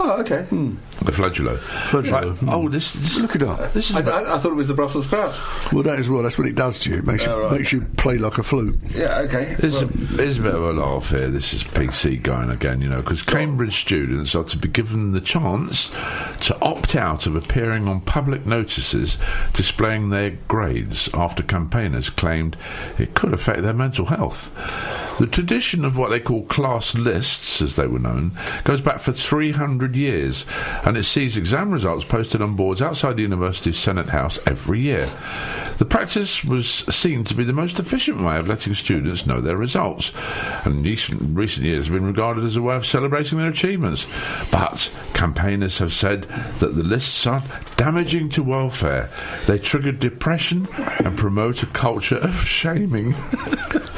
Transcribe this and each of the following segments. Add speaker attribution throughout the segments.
Speaker 1: Oh, okay.
Speaker 2: The flagello.
Speaker 3: Flagello.
Speaker 2: Right. Oh, this
Speaker 3: Look it up.
Speaker 2: This is
Speaker 1: I thought it was the Brussels sprouts.
Speaker 3: Well, that as well. That's what it does to you. It makes you play like a flute.
Speaker 1: Yeah, okay.
Speaker 2: There's a bit of a laugh here. This is PC going again, because Cambridge students are to be given the chance to opt out of appearing on public notices displaying their grades after campaigners claimed it could affect their mental health. The tradition of what they call class lists, as they were known, goes back for 300 years, and it sees exam results posted on boards outside the university's Senate House every year. The practice was seen to be the most efficient way of letting students know their results, and in recent years have been regarded as a way of celebrating their achievements. But campaigners have said that the lists are damaging to welfare. They trigger depression and promote a culture of shaming.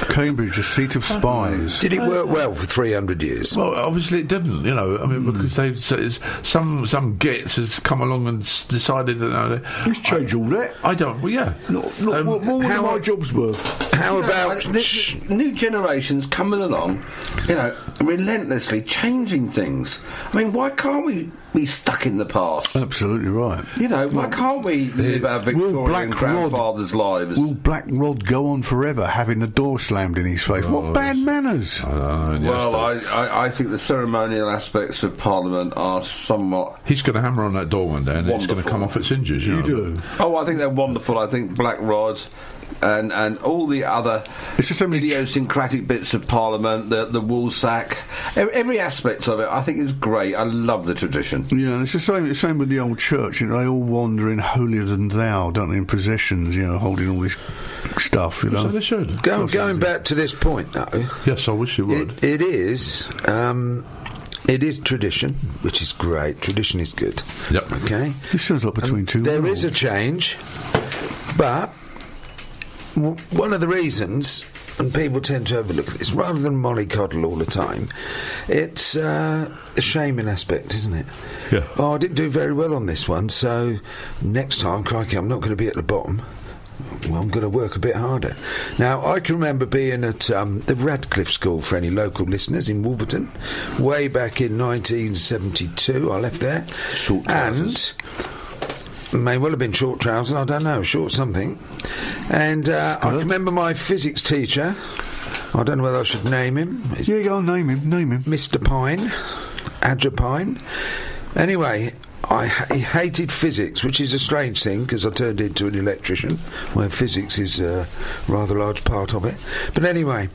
Speaker 3: Cambridge, a seat of spies.
Speaker 4: Did it work well for 300 years?
Speaker 2: Well, obviously it didn't, because they've some gits has come along and decided that
Speaker 3: Let's change all that.
Speaker 2: I don't. Well, yeah.
Speaker 3: What more than my job's worth?
Speaker 4: How about...
Speaker 1: This new generations coming along, relentlessly changing things. I mean, why can't we be stuck in the past?
Speaker 3: Absolutely right.
Speaker 1: Why can't we live our Victorian grandfathers' lives?
Speaker 3: Will Black Rod go on forever having the door slammed in his face? What bad manners!
Speaker 1: I think the ceremonial aspects of Parliament are somewhat...
Speaker 2: He's going to hammer on that door one day and it's going to come off its hinges,
Speaker 3: You do.
Speaker 1: Oh, I think they're wonderful. I think Black Rod and all the other idiosyncratic bits of Parliament, the woolsack, every aspect of it, I think is great. I love the tradition.
Speaker 3: Yeah, and it's the same with the old church. They all wander in holier than thou, don't they, in processions, holding all this stuff,
Speaker 2: So they should.
Speaker 4: Going back to this point, though...
Speaker 2: Yes, I wish you would.
Speaker 4: It is... It is tradition, which is great. Tradition is good.
Speaker 2: Yep.
Speaker 4: Okay?
Speaker 3: This sounds like between two
Speaker 4: There
Speaker 3: worlds.
Speaker 4: is a change, but one of the reasons, and people tend to overlook this, rather than mollycoddle all the time, it's a shaming aspect, isn't it?
Speaker 2: Yeah.
Speaker 4: Oh, I didn't do very well on this one, so next time, crikey, I'm not going to be at the bottom. Well, I'm going to work a bit harder. Now, I can remember being at the Radcliffe School, for any local listeners, in Wolverton, way back in 1972. I left there.
Speaker 1: Short trousers.
Speaker 4: And may well have been short trousers, I don't know, short something. And I can remember my physics teacher. I don't know whether I should name him.
Speaker 3: Yeah, go on, name him.
Speaker 4: Mr. Pine, Adja Pine. Anyway, he hated physics, which is a strange thing because I turned into an electrician, where physics is a rather large part of it. But anyway,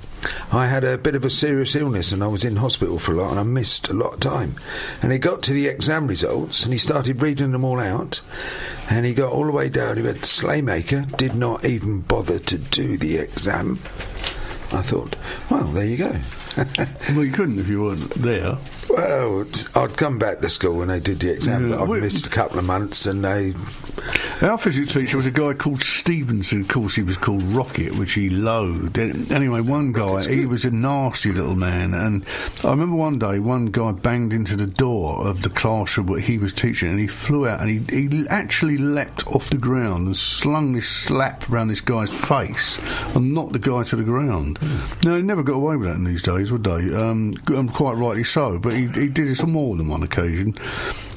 Speaker 4: I had a bit of a serious illness and I was in hospital for a lot and I missed a lot of time. And he got to the exam results and he started reading them all out and he got all the way down. He went, Slaymaker did not even bother to do the exam. I thought, well, there you go.
Speaker 3: Well, you couldn't if you weren't there.
Speaker 4: Well, I'd come back to school when they did the exam, but I'd missed a couple of months and
Speaker 3: Our physics teacher was a guy called Stevenson. Of course, he was called Rocket, which he loathed. Anyway, one guy, he was a nasty little man, and I remember one day, one guy banged into the door of the classroom where he was teaching, and he flew out, and he actually leapt off the ground and slung this slap around this guy's face and knocked the guy to the ground. No, he never got away with that in these days, would they? Quite rightly so, but he did this on more than one occasion.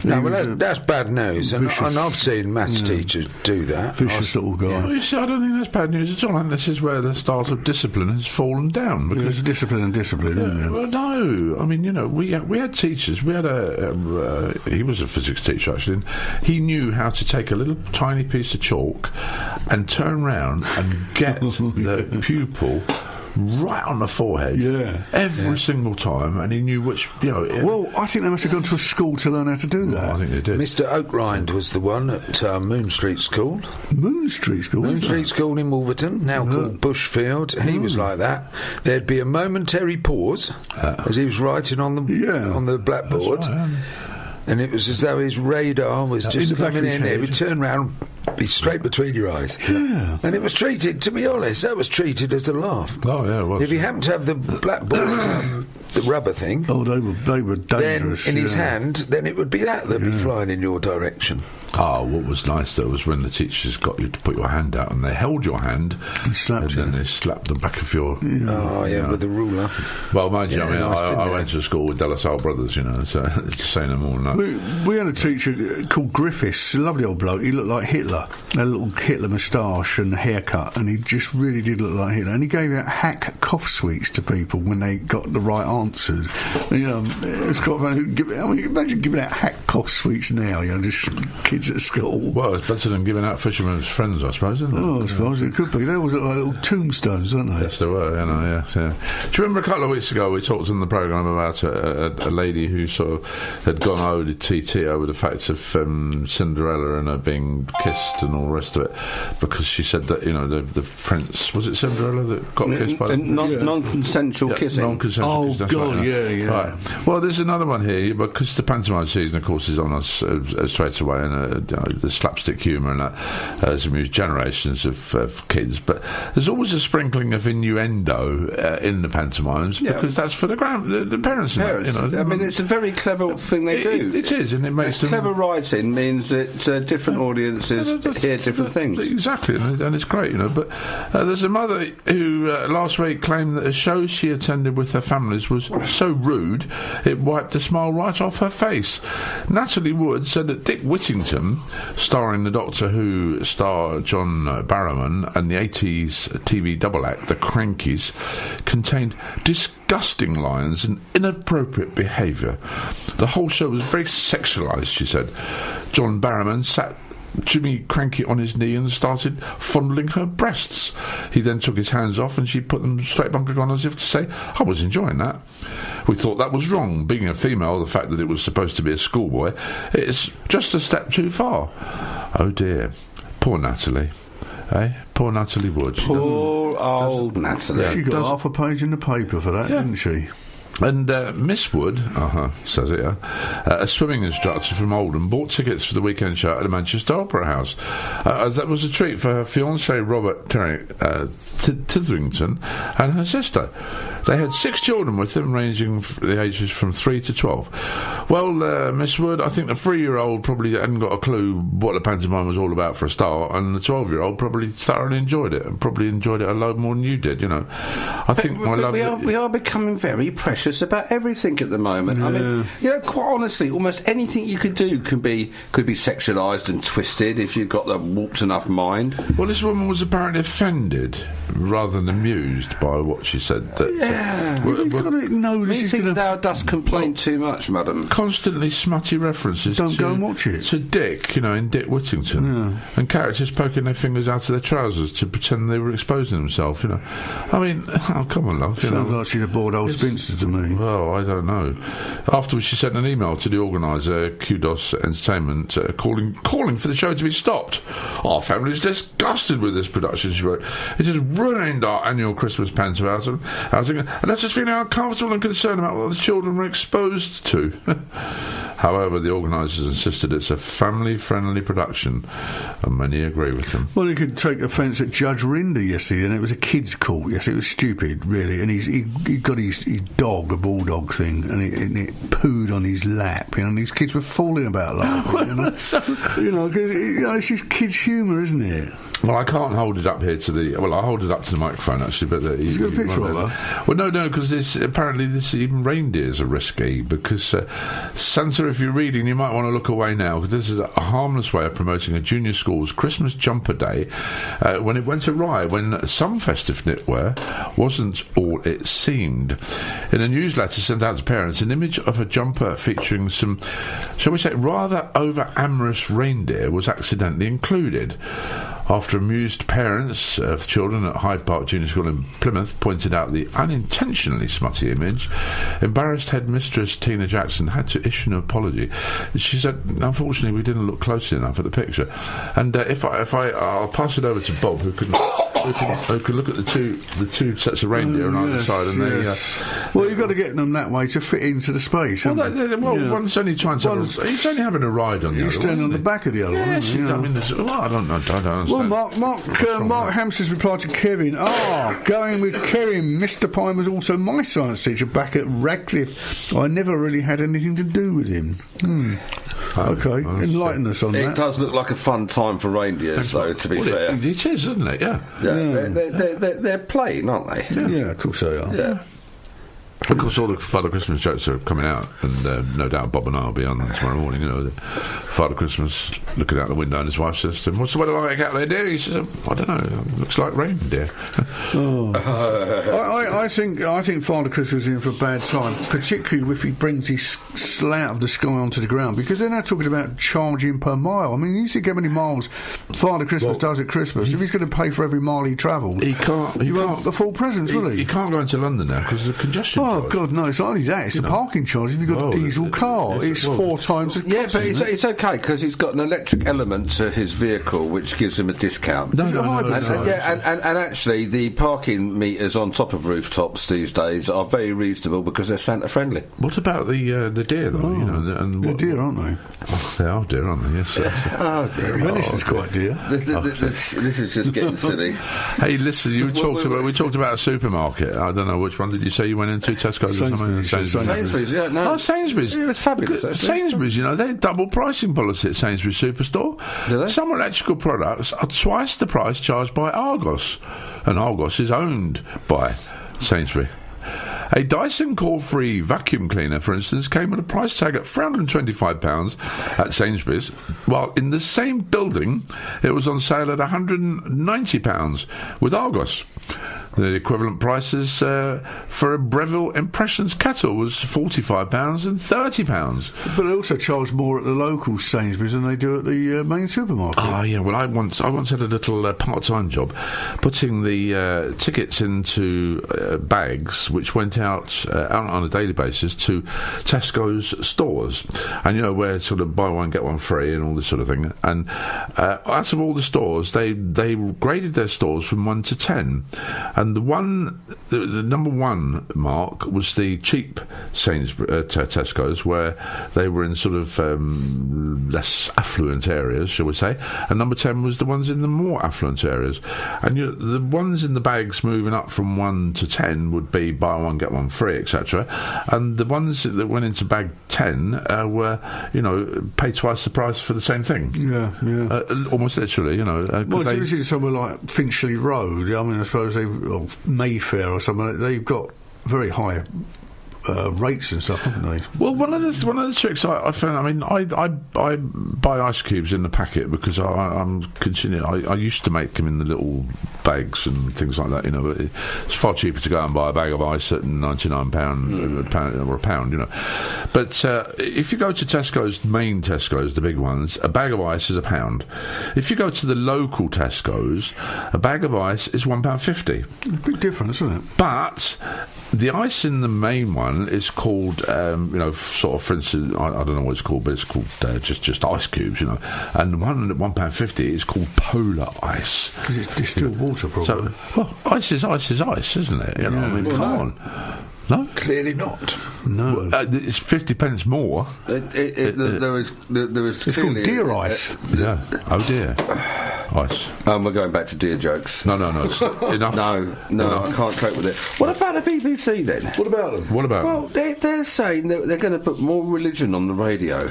Speaker 4: No, well, that's bad news, and I've seen maths teachers do that.
Speaker 3: Vicious little guy.
Speaker 2: Yeah, I don't think that's bad news at all. And this is where the start of discipline has fallen down. Because
Speaker 3: it's discipline and discipline, isn't it?
Speaker 2: Well, no. I mean, we had teachers. We had he was a physics teacher, actually, and he knew how to take a little tiny piece of chalk and turn round and get the pupil right on the forehead, every single time, and he knew which.
Speaker 3: Well, I think they must have gone to a school to learn how to do that.
Speaker 2: I think they did.
Speaker 4: Mr. Oakrind was the one at Moon Street School.
Speaker 3: Moon Street School.
Speaker 4: Moon Street School in Wolverton, now called Bushfield. He was like that. There'd be a momentary pause as he was writing on the blackboard.
Speaker 2: That's right,
Speaker 4: and it was as though his radar was just coming in. He would turn round, be straight between your eyes.
Speaker 3: Yeah.
Speaker 4: And it was treated, to be honest, that was treated as a laugh.
Speaker 2: Oh, yeah, it was.
Speaker 4: If he happened to have the blackboard the rubber thing.
Speaker 3: Oh, they were dangerous.
Speaker 4: Then in his hand, then it would be that'd be flying in your direction.
Speaker 2: Oh, what was nice though was when the teachers got you to put your hand out and they held your hand
Speaker 3: and slapped
Speaker 2: then they slapped the back of your.
Speaker 4: With the ruler.
Speaker 2: Well, mind you, I mean, I went to school with De La Salle brothers, you know, so to say no more than that.
Speaker 3: We had a teacher called Griffiths, a lovely old bloke. He looked like Hitler, had a little Hitler moustache and haircut, and he just really did look like Hitler. And he gave out hack cough sweets to people when they got the right answers. You know, it was quite funny. I mean, imagine giving out hack cough sweets now. You know, just kids at school.
Speaker 2: Well, it's better than giving out Fisherman's Friends, I suppose, isn't it?
Speaker 3: Oh, I suppose it could be. They always look like little tombstones, don't they?
Speaker 2: Yes, they were. You know, yeah. Do you remember a couple of weeks ago we talked on the programme about a lady who sort of had gone OTT over the fact of Cinderella and her being kissed and all the rest of it because she said that, you know, the prince, was it Cinderella that got kissed by
Speaker 1: non-consensual kissing?
Speaker 2: Non-consensual
Speaker 3: kissing. God, right. Yeah.
Speaker 2: Right. Well, there's another one here because the pantomime season, of course, is on us straight away, and you know, the slapstick humour and that has amused generations of kids. But there's always a sprinkling of innuendo in the pantomimes because that's for the parents. You know,
Speaker 1: I mean, it's a very clever thing they do.
Speaker 2: It is, and it makes them...
Speaker 1: Clever writing means that different audiences hear different things.
Speaker 2: Exactly, and it's great, you know. But there's a mother who last week claimed that a show she attended with her families was so rude it wiped a smile right off her face. Natalie Wood said that Dick Whittington, starring the Doctor Who star John Barrowman, and the 80s TV double act The Crankies, contained disgusting lines and inappropriate behaviour. The whole show was very sexualised, she said. John Barrowman sat Jimmy Cranky on his knee and started fondling her breasts. He then took his hands off and she put them straight back on as if to say, I was enjoying that. We thought that was wrong. Being a female, the fact that it was supposed to be a schoolboy, it's just a step too far. Oh dear. Poor Natalie. Poor Natalie Wood.
Speaker 1: Poor old Natalie.
Speaker 3: She got half a page in the paper for that, didn't she?
Speaker 2: And Miss Wood, says it, a swimming instructor from Oldham, bought tickets for the weekend show at the Manchester Opera House. That was a treat for her fiancé Robert Titherington and her sister. They had 6 children with them, ranging the ages from 3 to 12. Well, Miss Wood, I think the 3-year-old probably hadn't got a clue what the pantomime was all about for a start, and the 12-year-old probably thoroughly enjoyed it, and probably enjoyed it a load more than you did, you know. I think
Speaker 1: we are becoming very precious about everything at the moment.
Speaker 3: Yeah.
Speaker 1: I mean, you know, quite honestly, almost anything you could do could be sexualised and twisted if you've got the warped enough mind.
Speaker 2: Well, this woman was apparently offended rather than amused by what she said.
Speaker 3: You've got to know this is
Speaker 1: going to... Thou dost complain too much, madam.
Speaker 2: Constantly smutty references
Speaker 3: Don't go and watch it.
Speaker 2: To Dick, you know, in Dick Whittington. And characters poking their fingers out of their trousers to pretend they were exposing themselves, you know. I mean, oh, come on, love.
Speaker 3: Sounds like she's a bored old spinster to me.
Speaker 2: Well, I don't know. Afterwards, she sent an email to the organiser, Kudos Entertainment, calling for the show to be stopped. Our family is disgusted with this production, she wrote. It has ruined our annual Christmas panto outing and left us feeling uncomfortable and concerned about what the children were exposed to. However, the organisers insisted it's a family-friendly production, and many agree with them.
Speaker 3: Well, he could take offence at Judge Rinder yesterday, and it was a kids' court. Yes, it was stupid, really. And he got his dog, a bulldog thing, and it pooed on his lap. You know, and these kids were falling about laughing. You know, because it's just kids' humour, isn't it?
Speaker 2: Well, I can't hold it up here to the... Well, I'll hold it up to the microphone, actually, but...
Speaker 3: He's got a picture of her?
Speaker 2: Well, no, because apparently even reindeers are risky, because Santa, if you're reading, you might want to look away now, because this is a harmless way of promoting a junior school's Christmas jumper day when it went awry, when some festive knitwear wasn't all it seemed. In a newsletter sent out to parents, an image of a jumper featuring some, shall we say, rather over-amorous reindeer was accidentally included. After amused parents of children at Hyde Park Junior School in Plymouth pointed out the unintentionally smutty image, embarrassed headmistress Tina Jackson had to issue an apology. She said, unfortunately, we didn't look closely enough at the picture. And I'll pass it over to Bob, who can Who can look at the two sets of reindeer on either side, and
Speaker 3: well, you've got to get them that way to fit into the space.
Speaker 2: One's only trying to. He's only having a ride on the other.
Speaker 3: He's standing on the back of the other one.
Speaker 2: Yes, I mean, I don't understand.
Speaker 3: Well, Mark Hampstead's reply to Kevin. Going with Kevin. Mr. Pine was also my science teacher back at Radcliffe. I never really had anything to do with him. Okay, enlighten us on that.
Speaker 1: It does look like a fun time for reindeers, though, to be fair.
Speaker 2: It is, isn't it? Yeah.
Speaker 1: They're playing, aren't they?
Speaker 3: Yeah, of course they are.
Speaker 1: Yeah.
Speaker 2: Of course, all the Father Christmas jokes are coming out, and no doubt Bob and I will be on tomorrow morning. You know, Father Christmas looking out the window, and his wife says to him, "What's the weather like out there, dear?" He says, "I don't know. It looks like rain, dear."
Speaker 3: I think Father Christmas is in for a bad time, particularly if he brings his slat of the sky onto the ground, because they're now talking about charging per mile. I mean, you think how many miles Father Christmas does at Christmas. If he's going to pay for every mile he travels,
Speaker 2: he can't.
Speaker 3: The full presents, will he?
Speaker 2: He can't go into London now because of the congestion.
Speaker 3: Oh, God, no, it's not only that, it's a parking charge if you've got a diesel car. It's 4 times the cost.
Speaker 1: But it's okay because he's got an electric element to his vehicle which gives him a discount. And actually the parking meters on top of rooftops these days are very reasonable because they're Santa friendly.
Speaker 2: What about the deer, though?
Speaker 3: They're deer, aren't they?
Speaker 2: They are deer, aren't they? Yes.
Speaker 3: Venison's quite dear.
Speaker 1: This is just getting silly.
Speaker 2: Hey, listen, we talked about a supermarket. I don't know, which one did you say you went into? Tesco's or something?
Speaker 1: Sainsbury's, yeah. No.
Speaker 2: Oh, Sainsbury's.
Speaker 1: Yeah, it was fabulous.
Speaker 2: Sainsbury's, they double pricing policy at Sainsbury's Superstore.
Speaker 1: Do they?
Speaker 2: Some electrical products are twice the price charged by Argos, and Argos is owned by Sainsbury's. A Dyson Core-Free vacuum cleaner, for instance, came with a price tag at £325 at Sainsbury's, while in the same building it was on sale at £190 with Argos. The equivalent prices for a Breville Impressions kettle was £45 and £30.
Speaker 3: But they also charge more at the local Sainsbury's than they do at the main supermarket.
Speaker 2: Oh, yeah. Well, I once had a little part-time job putting the tickets into bags which went out on a daily basis to Tesco's stores. And, where sort of buy one, get one free and all this sort of thing. And out of all the stores, they graded their stores from 1 to 10. And the number one mark was the cheap Tesco's, where they were in sort of less affluent areas, shall we say. And number 10 was the ones in the more affluent areas. And the ones in the bags moving up from 1 to 10 would be buy one, get one free, etc. And the ones that went into bag 10 were, pay twice the price for the same thing.
Speaker 3: Yeah.
Speaker 2: Almost literally,
Speaker 3: Well, if you see somewhere like Finchley Road, I mean, I suppose or Mayfair or something, they've got very high rates and stuff, haven't they?
Speaker 2: Well, one of the tricks I found. I mean, I buy ice cubes in the packet because I'm continuing. I used to make them in the little bags and things like that. But it's far cheaper to go and buy a bag of ice at £99 or a pound. But if you go to Tesco's, main Tesco's, the big ones, a bag of ice is £1. If you go to the local Tesco's, a bag of ice is £1.50.
Speaker 3: Big difference, isn't it?
Speaker 2: But the ice in the main one is called, sort of, for instance, I don't know what it's called, but it's called just ice cubes, And the one at £1.50 is called polar ice.
Speaker 3: Because it's distilled water, probably.
Speaker 2: So, ice is ice, isn't it? Come on. No?
Speaker 4: Clearly not.
Speaker 3: No.
Speaker 2: It's 50 pence more.
Speaker 1: There is
Speaker 3: it's called deer ice.
Speaker 2: Yeah. Oh, dear. Ice.
Speaker 1: We're going back to deer jokes.
Speaker 2: No. Enough.
Speaker 1: No,
Speaker 2: Enough.
Speaker 1: I can't cope with it. What about the BBC then?
Speaker 3: What about them?
Speaker 1: Well, they're saying that they're going to put more religion on the radio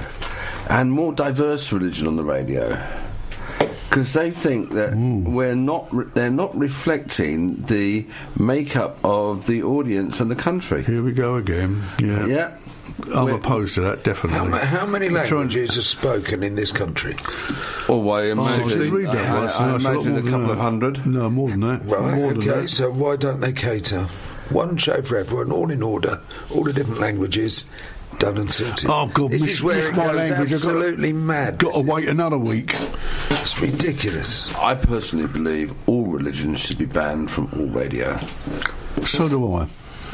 Speaker 1: and more diverse religion on the radio. Because they think that they're not reflecting the makeup of the audience and the country.
Speaker 3: Here we go again. Yeah. I'm opposed to that, definitely.
Speaker 4: How many languages are spoken in this country?
Speaker 1: I imagine a couple of hundred.
Speaker 3: No, more than that.
Speaker 4: Right,
Speaker 3: more than that.
Speaker 4: So why don't they cater? One show for everyone, all in order, all the different languages, done and sorted.
Speaker 3: Oh, God,
Speaker 4: miss my language. Absolutely mad.
Speaker 3: Got to wait another week.
Speaker 4: It's ridiculous.
Speaker 1: I personally believe all religions should be banned from all radio.
Speaker 3: So do I.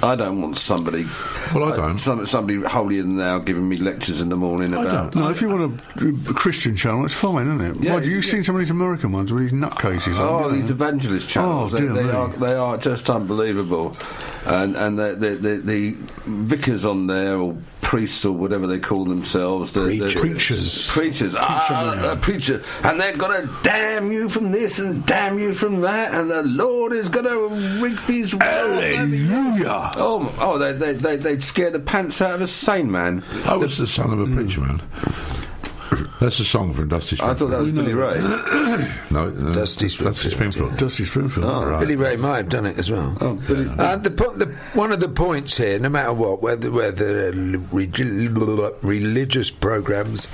Speaker 1: I don't want somebody.
Speaker 2: Well, I don't.
Speaker 1: Somebody holier than thou giving me lectures in the morning about.
Speaker 3: No, if you want a Christian channel, it's fine, isn't it?
Speaker 1: Yeah,
Speaker 3: Why, you've seen some of these American ones with these nutcases on?
Speaker 1: Oh, these evangelist channels.
Speaker 3: Oh, dear
Speaker 1: they are just unbelievable. And the vicars on there, or priests, or whatever they call themselves,
Speaker 3: Preachers.
Speaker 1: Preacher, and they're going to damn you from this and damn you from that, and the Lord is going to reap his
Speaker 3: Hallelujah!
Speaker 1: Oh, they'd scare the pants out of a sane man.
Speaker 2: I was the son of a preacher man. That's a song from Dusty Springfield.
Speaker 1: I thought that was Billy Ray.
Speaker 2: No,
Speaker 4: Dusty Springfield.
Speaker 3: Dusty Springfield.
Speaker 2: Oh, right.
Speaker 4: Billy Ray might have done it as well.
Speaker 1: Oh, Billy.
Speaker 4: One of the points here, no matter what, whether religious programs